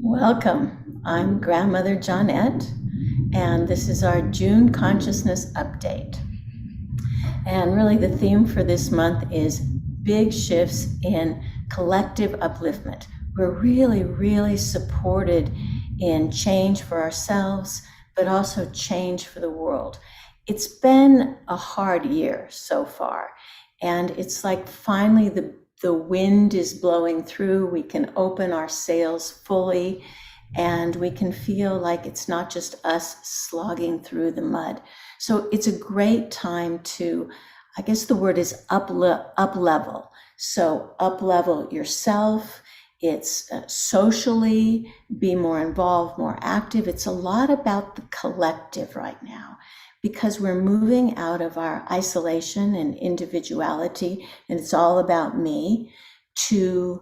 Welcome. I'm Grandmother Jonette, and this is our June Consciousness Update. And really, the theme for this month is big shifts in collective upliftment. We're really supported in change for ourselves, but also change for the world. It's been a hard year so far, and it's like finally the wind is blowing through. We can open our sails fully, and we can feel like it's not just us slogging through the mud. So it's a great time to, I guess the word is up level. So up level yourself. It's socially, be more involved, more active. It's a lot about the collective right now, because we're moving out of our isolation and individuality, and it's all about me, to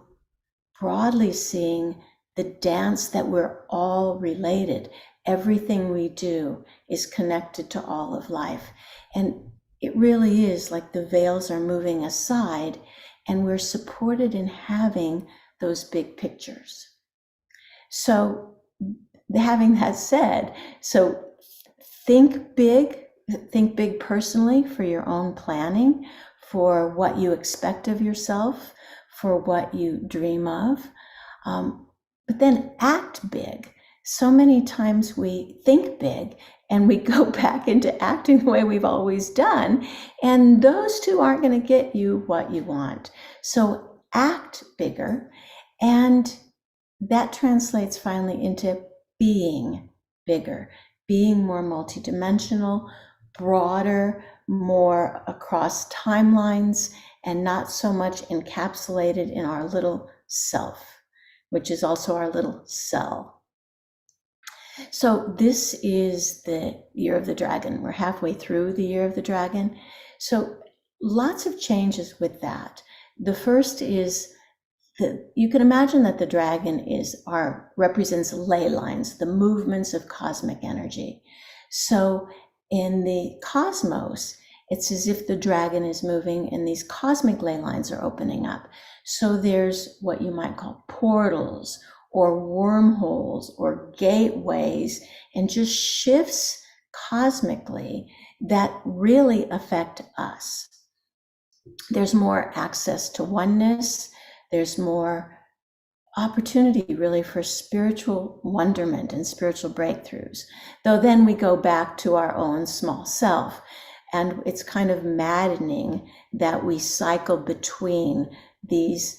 broadly seeing the dance that we're all related. Everything we do is connected to all of life. And it really is like the veils are moving aside, and we're supported in having those big pictures. So having that said, so think big personally for your own planning, for what you expect of yourself, for what you dream of, but then act big. So many times we think big and we go back into acting the way we've always done, and those two aren't going to get you what you want. So act bigger, and that translates finally into being bigger, being more multidimensional, broader, more across timelines, and not so much encapsulated in our little self, which is also our little cell. So this is the year of the dragon. We're halfway through the year of the dragon. So lots of changes with that. The first is that you can imagine that the dragon represents ley lines, the movements of cosmic energy. So in the cosmos, it's as if the dragon is moving and these cosmic ley lines are opening up. So there's what you might call portals or wormholes or gateways, and just shifts cosmically that really affect us. There's more access to oneness. There's more opportunity really for spiritual wonderment and spiritual breakthroughs. Though then we go back to our own small self, and it's kind of maddening that we cycle between these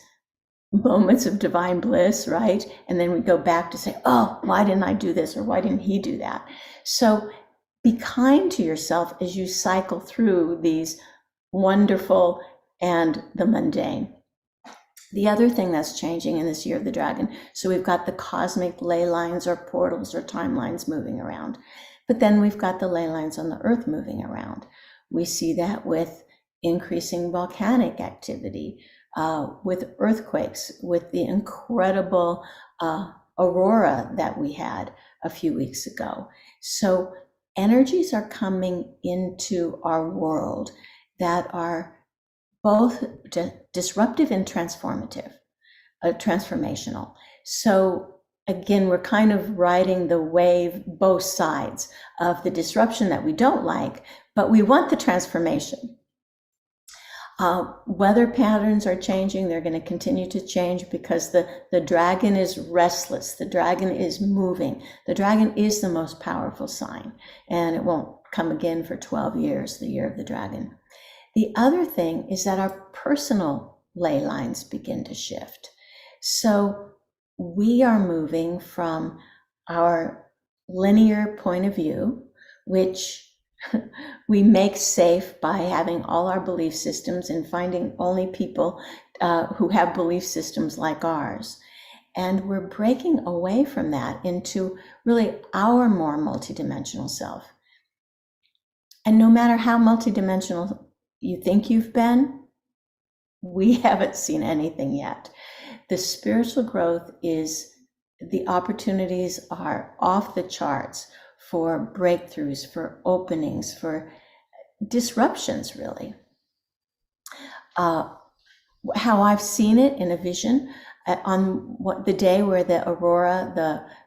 moments of divine bliss, right? And then we go back to say, oh, why didn't I do this? Or why didn't he do that? So be kind to yourself as you cycle through these wonderful and the mundane. The other thing that's changing in this year of the dragon, so we've got the cosmic ley lines or portals or timelines moving around, but then we've got the ley lines on the earth moving around. We see that with increasing volcanic activity, with earthquakes, with the incredible aurora that we had a few weeks ago. So energies are coming into our world that are both disruptive and transformative, transformational. So again, we're kind of riding the wave, both sides of the disruption that we don't like, but we want the transformation. Weather patterns are changing. They're going to continue to change because the dragon is restless. The dragon is moving. The dragon is the most powerful sign, and it won't come again for 12 years, the year of the dragon. The other thing is that our personal ley lines begin to shift. So we are moving from our linear point of view, which we make safe by having all our belief systems and finding only people who have belief systems like ours. And we're breaking away from that into really our more multidimensional self. And no matter how multidimensional you think you've been, we haven't seen anything yet. The spiritual growth the opportunities are off the charts for breakthroughs, for openings, for disruptions, really. How I've seen it in a vision, On the day where the aurora,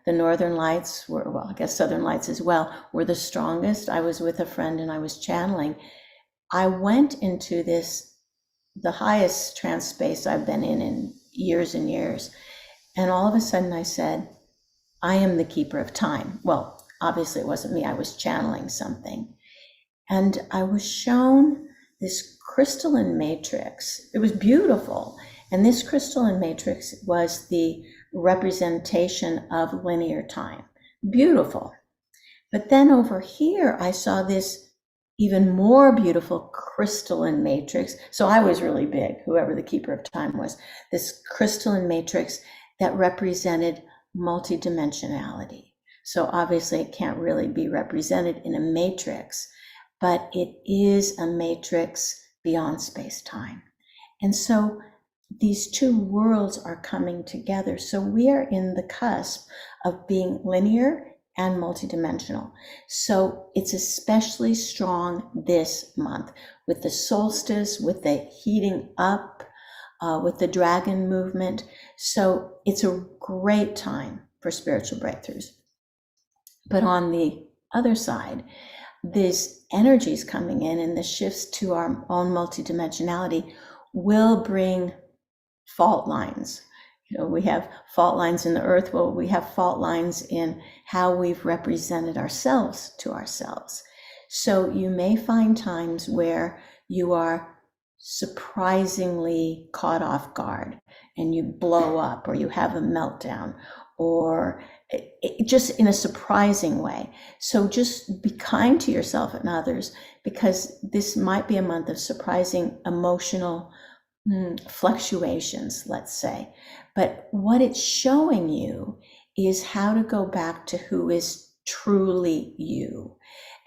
the northern lights were, well, I guess southern lights as well, were the strongest, I was with a friend and I was channeling. I went into the highest trance space I've been in years and years. And all of a sudden I said, I am the keeper of time. Well, obviously it wasn't me, I was channeling something. And I was shown this crystalline matrix. It was beautiful. And this crystalline matrix was the representation of linear time. Beautiful. But then over here, I saw this even more beautiful crystalline matrix. So I was really big, whoever the keeper of time was, this crystalline matrix that represented multidimensionality. So obviously it can't really be represented in a matrix, but it is a matrix beyond space-time. And so these two worlds are coming together. So we are in the cusp of being linear and multidimensional. So it's especially strong this month with the solstice, with the heating up, with the dragon movement. So it's a great time for spiritual breakthroughs. But on the other side, these energies coming in and the shifts to our own multidimensionality will bring fault lines. We have fault lines in the earth. Well, we have fault lines in how we've represented ourselves to ourselves. So you may find times where you are surprisingly caught off guard and you blow up or you have a meltdown or just in a surprising way. So just be kind to yourself and others, because this might be a month of surprising emotional fluctuations, let's say. But what it's showing you is how to go back to who is truly you,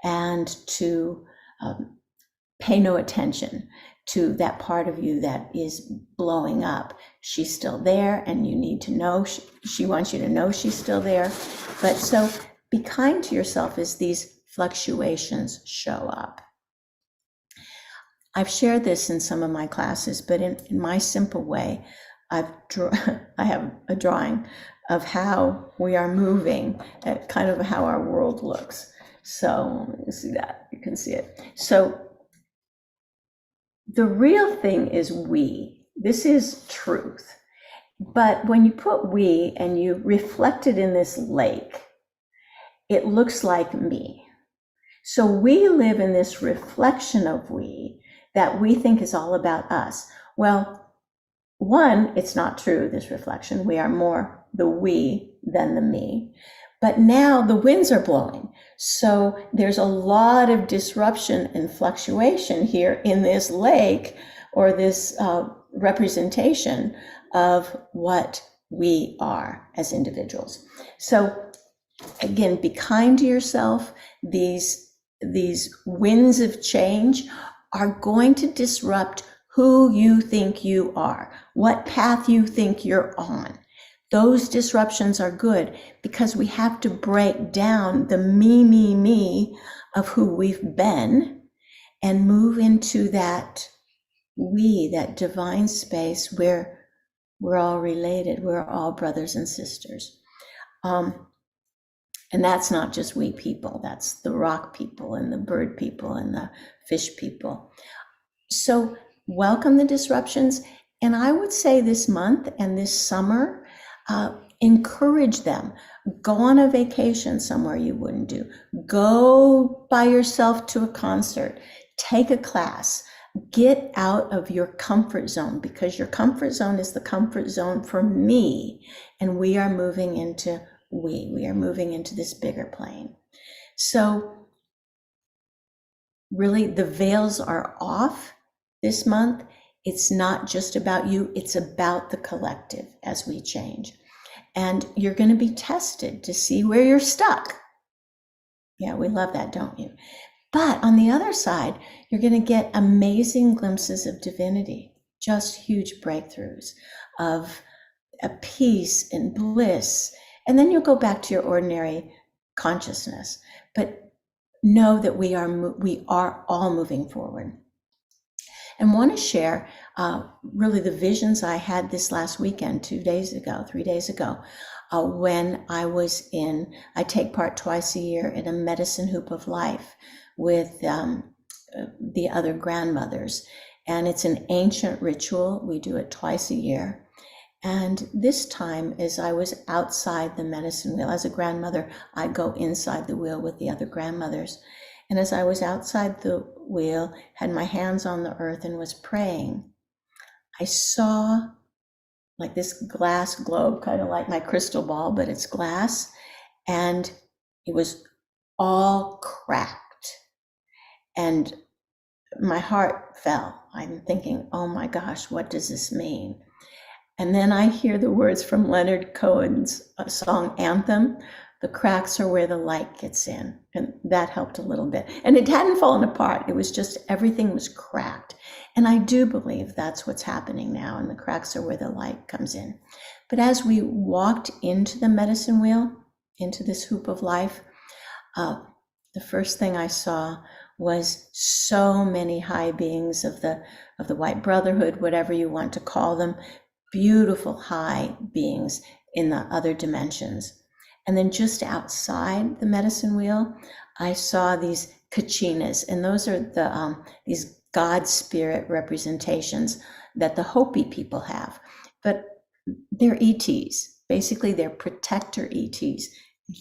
and to pay no attention to that part of you that is blowing up. She's still there, and you need to know, she wants you to know she's still there. But so be kind to yourself as these fluctuations show up. I've shared this in some of my classes, but in my simple way, I have a drawing of how we are moving, kind of how our world looks. So you see that, you can see it. So the real thing is we. This is truth. But when you put we and you reflect it in this lake, it looks like me. So we live in this reflection of we that we think is all about us. Well, one, it's not true, this reflection. We are more the we than the me. But now the winds are blowing. So there's a lot of disruption and fluctuation here in this lake, or this representation of what we are as individuals. So again, be kind to yourself. These winds of change are going to disrupt who you think you are, what path you think you're on. Those disruptions are good because we have to break down the me of who we've been and move into that we, that divine space where we're all related, we're all brothers and sisters. And that's not just we people, that's the rock people and the bird people and the fish people. So welcome the disruptions. And I would say this month and this summer, encourage them. Go on a vacation somewhere you wouldn't do. Go by yourself to a concert. Take a class. Get out of your comfort zone, because your comfort zone is the comfort zone for me. And we are moving into we are moving into this bigger plane. So really the veils are off this month. It's not just about you, it's about the collective as we change. And you're going to be tested to see where you're stuck. Yeah, we love that, don't you? But on the other side, you're going to get amazing glimpses of divinity, just huge breakthroughs of a peace and bliss. And then you'll go back to your ordinary consciousness. But know that we are all moving forward. And want to share really the visions I had this last weekend, 3 days ago, when I take part twice a year in a medicine hoop of life with the other grandmothers. And it's an ancient ritual. We do it twice a year. And this time, as I was outside the medicine wheel, as a grandmother, I go inside the wheel with the other grandmothers. And as I was outside the wheel, had my hands on the earth and was praying, I saw like this glass globe, kind of like my crystal ball, but it's glass. And it was all cracked. And my heart fell. I'm thinking, oh my gosh, what does this mean? And then I hear the words from Leonard Cohen's song Anthem, "The cracks are where the light gets in." And that helped a little bit. And it hadn't fallen apart. It was just everything was cracked. And I do believe that's what's happening now. And the cracks are where the light comes in. But as we walked into the medicine wheel, into this hoop of life, the first thing I saw was so many high beings of the White Brotherhood, whatever you want to call them, beautiful high beings in the other dimensions. And then just outside the medicine wheel, I saw these kachinas, and those are these God spirit representations that the Hopi people have. But they're ETs. Basically, they're protector ETs.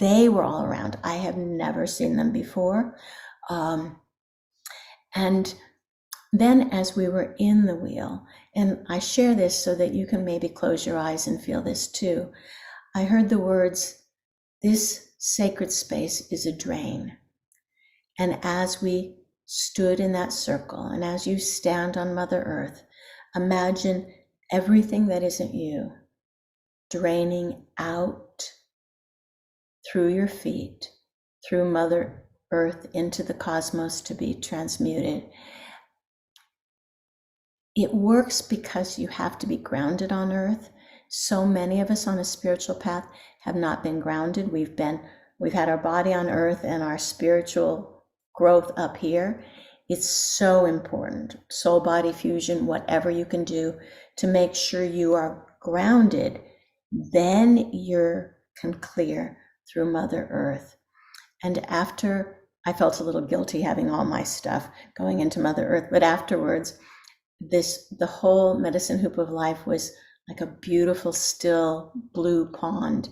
They were all around. I have never seen them before. And then as we were in the wheel, and I share this so that you can maybe close your eyes and feel this too, I heard the words, "This sacred space is a drain." And as we stood in that circle, and as you stand on Mother Earth, imagine everything that isn't you draining out through your feet, through Mother Earth into the cosmos to be transmuted. It works because you have to be grounded on Earth. So many of us on a spiritual path have not been grounded. We've had our body on Earth and our spiritual growth up here. It's so important, soul body fusion, whatever you can do to make sure you are grounded. Then you can clear through Mother Earth. And after, I felt a little guilty having all my stuff going into Mother Earth, but afterwards, the whole medicine hoop of life was like a beautiful, still blue pond.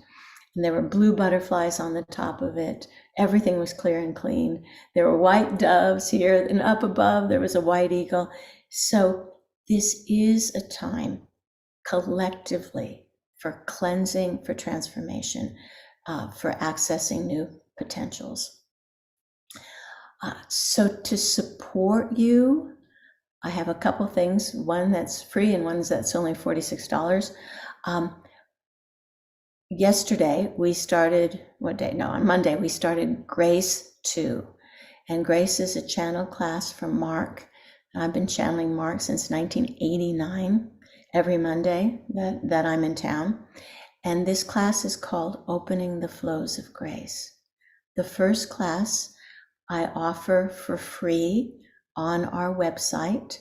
And there were blue butterflies on the top of it. Everything was clear and clean. There were white doves here, and up above there was a white eagle. So this is a time collectively for cleansing, for transformation, for accessing new potentials. So to support you, I have a couple things, one that's free and one that's only $46. Yesterday we started, on Monday we started Grace 2. And Grace is a channel class from Mark. I've been channeling Mark since 1989, every Monday that I'm in town. And this class is called Opening the Flows of Grace. The first class I offer for free on our website,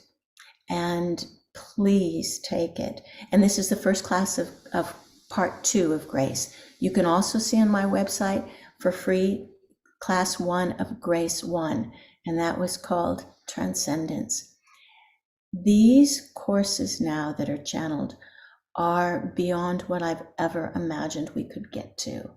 and please take it. And this is the first class of part 2 of Grace. You can also see on my website for free class 1 of Grace 1, and that was called Transcendence. These courses now that are channeled are beyond what I've ever imagined we could get to,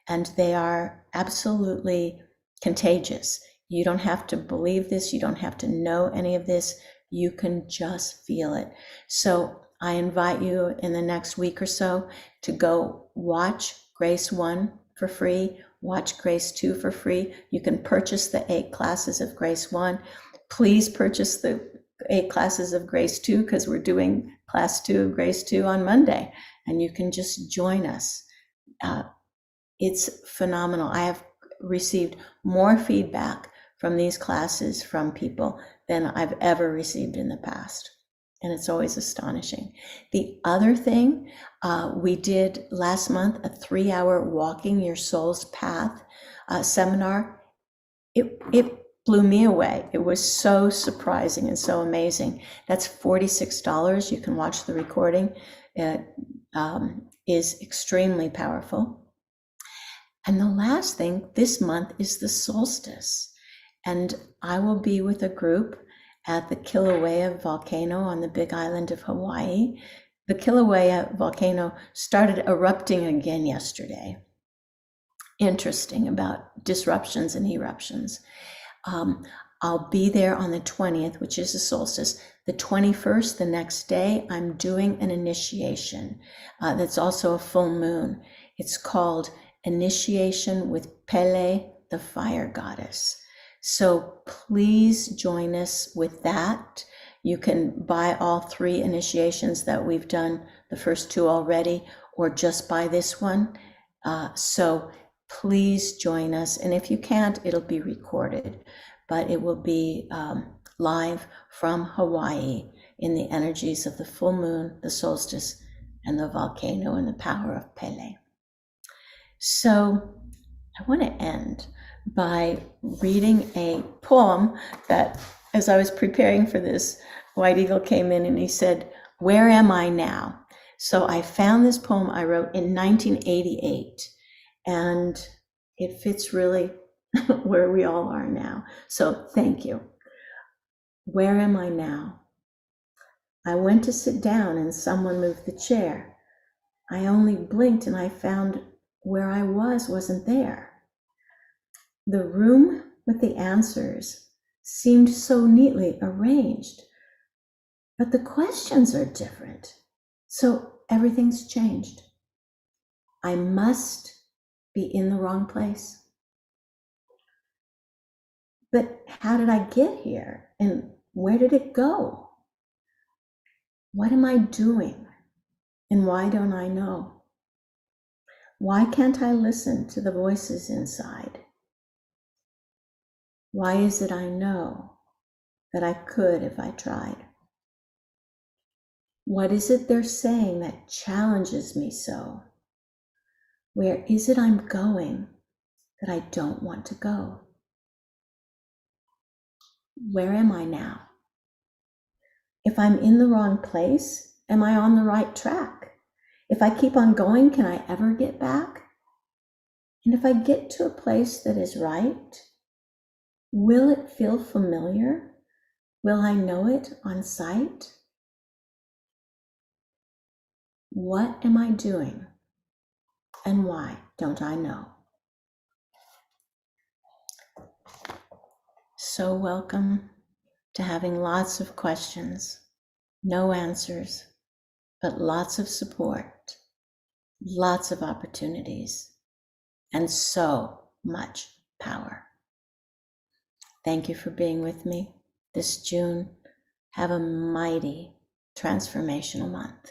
and they are absolutely contagious. You don't have to believe this. You don't have to know any of this. You can just feel it. So I invite you in the next week or so to go watch Grace 1 for free, watch Grace 2 for free. You can purchase the 8 classes of Grace 1. Please purchase the 8 classes of Grace 2 because we're doing class 2 of Grace 2 on Monday, and you can just join us. It's phenomenal. I have received more feedback from these classes from people than I've ever received in the past. And it's always astonishing. The other thing, we did last month a 3-hour Walking Your Soul's Path seminar. It blew me away. It was so surprising and so amazing. That's $46. You can watch the recording. It is extremely powerful. And the last thing this month is the solstice. And I will be with a group at the Kilauea volcano on the Big Island of Hawaii. The Kilauea volcano started erupting again yesterday. Interesting about disruptions and eruptions. I'll be there on the 20th, which is the solstice. The 21st, the next day, I'm doing an initiation. That's also a full moon. It's called Initiation with Pele, the fire goddess. So please join us with that. You can buy all 3 initiations that we've done, the first 2 already, or just buy this one. So please join us. And if you can't, it'll be recorded, but it will be live from Hawaii in the energies of the full moon, the solstice, and the volcano and the power of Pele. So I want to end by reading a poem that, as I was preparing for this, White Eagle came in and he said, "Where am I now?" So I found this poem I wrote in 1988, and it fits really where we all are now. So thank you. Where am I now? I went to sit down and someone moved the chair. I only blinked and I found where I wasn't there. The room with the answers seemed so neatly arranged, but the questions are different. So everything's changed. I must be in the wrong place. But how did I get here? And where did it go? What am I doing? And why don't I know? Why can't I listen to the voices inside? Why is it I know that I could if I tried? What is it they're saying that challenges me so? Where is it I'm going that I don't want to go? Where am I now? If I'm in the wrong place, am I on the right track? If I keep on going, can I ever get back? And if I get to a place that is right, will it feel familiar? Will I know it on sight? What am I doing? And why don't I know? So welcome to having lots of questions, no answers, but lots of support, lots of opportunities, and so much power. Thank you for being with me this June. Have a mighty transformational month.